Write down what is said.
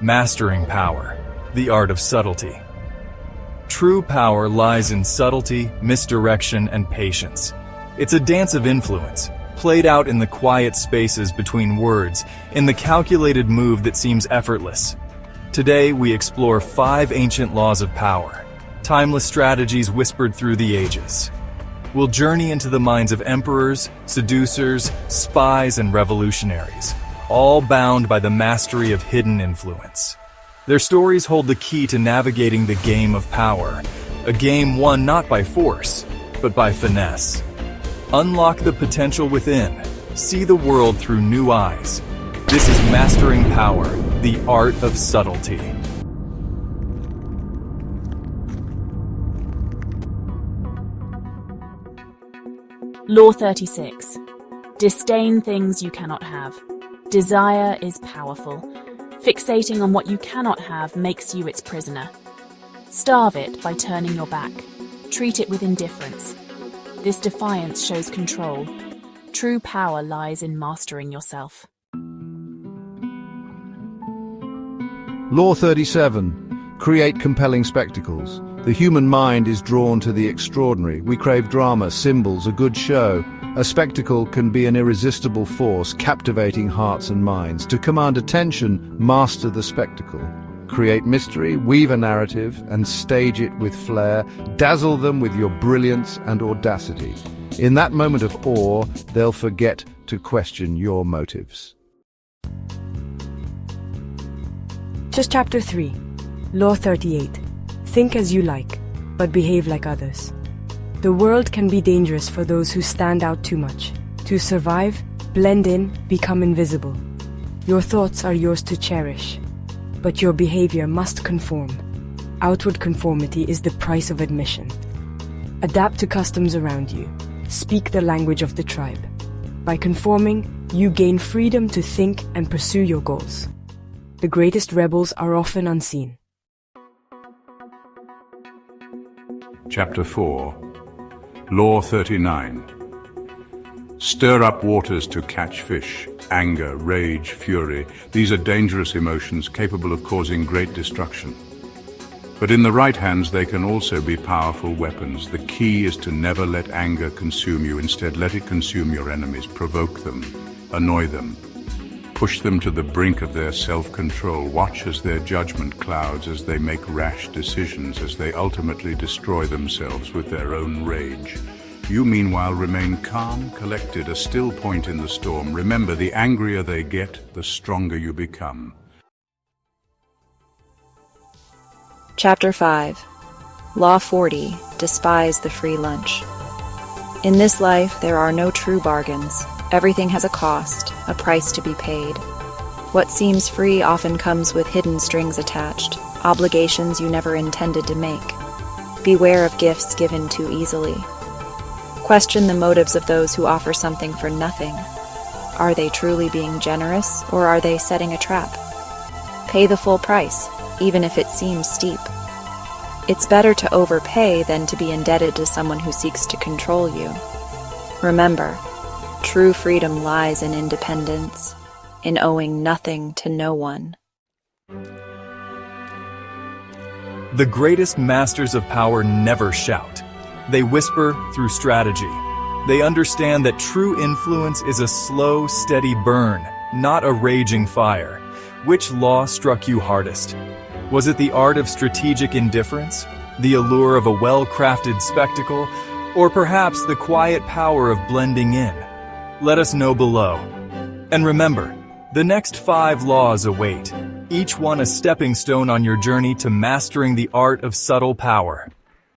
Mastering Power, the Art of Subtlety. True power lies in subtlety, misdirection, and patience. It's a dance of influence, played out in the quiet spaces between words, in the calculated move that seems effortless. Today, we explore 5 ancient laws of power, timeless strategies whispered through the ages. We'll journey into the minds of emperors, seducers, spies, and revolutionaries, all bound by the mastery of hidden influence. Their stories hold the key to navigating the game of power, a game won not by force, but by finesse. Unlock the potential within. See the world through new eyes. This is Mastering Power, the Art of Subtlety. Law 36. Disdain things you cannot have. Desire is powerful. Fixating on what you cannot have makes you its prisoner. Starve it by turning your back. Treat it with indifference. This defiance shows control. True power lies in mastering yourself. Law 37. Create compelling spectacles. The human mind is drawn to the extraordinary. We crave drama, symbols, a good show. A spectacle can be an irresistible force, captivating hearts and minds. To command attention, master the spectacle. Create mystery, weave a narrative, and stage it with flair. Dazzle them with your brilliance and audacity. In that moment of awe, they'll forget to question your motives. Just Chapter 3. Law 38. Think as you like, but behave like others. The world can be dangerous for those who stand out too much. To survive, blend in, become invisible. Your thoughts are yours to cherish, but your behavior must conform. Outward conformity is the price of admission. Adapt to customs around you. Speak the language of the tribe. By conforming, you gain freedom to think and pursue your goals. The greatest rebels are often unseen. Chapter 4. Law 39. Stir up waters to catch fish. Anger, rage, fury. These are dangerous emotions capable of causing great destruction. But in the right hands, they can also be powerful weapons. The key is to never let anger consume you. Instead, let it consume your enemies. Provoke them. Annoy them. Push them to the brink of their self-control. Watch as their judgment clouds, as they make rash decisions, as they ultimately destroy themselves with their own rage. You, meanwhile, remain calm, collected, a still point in the storm. Remember, the angrier they get, the stronger you become. Chapter 5. Law 40. Despise the free lunch. In this life, there are no true bargains. Everything has a cost, a price to be paid. What seems free often comes with hidden strings attached, obligations you never intended to make. Beware of gifts given too easily. Question the motives of those who offer something for nothing. Are they truly being generous, or are they setting a trap? Pay the full price, even if it seems steep. It's better to overpay than to be indebted to someone who seeks to control you. Remember, true freedom lies in independence, in owing nothing to no one. The greatest masters of power never shout. They whisper through strategy. They understand that true influence is a slow, steady burn, not a raging fire. Which law struck you hardest? Was it the art of strategic indifference, the allure of a well-crafted spectacle, or perhaps the quiet power of blending in? Let us know below. And remember, the next 5 laws await, each one a stepping stone on your journey to mastering the art of subtle power.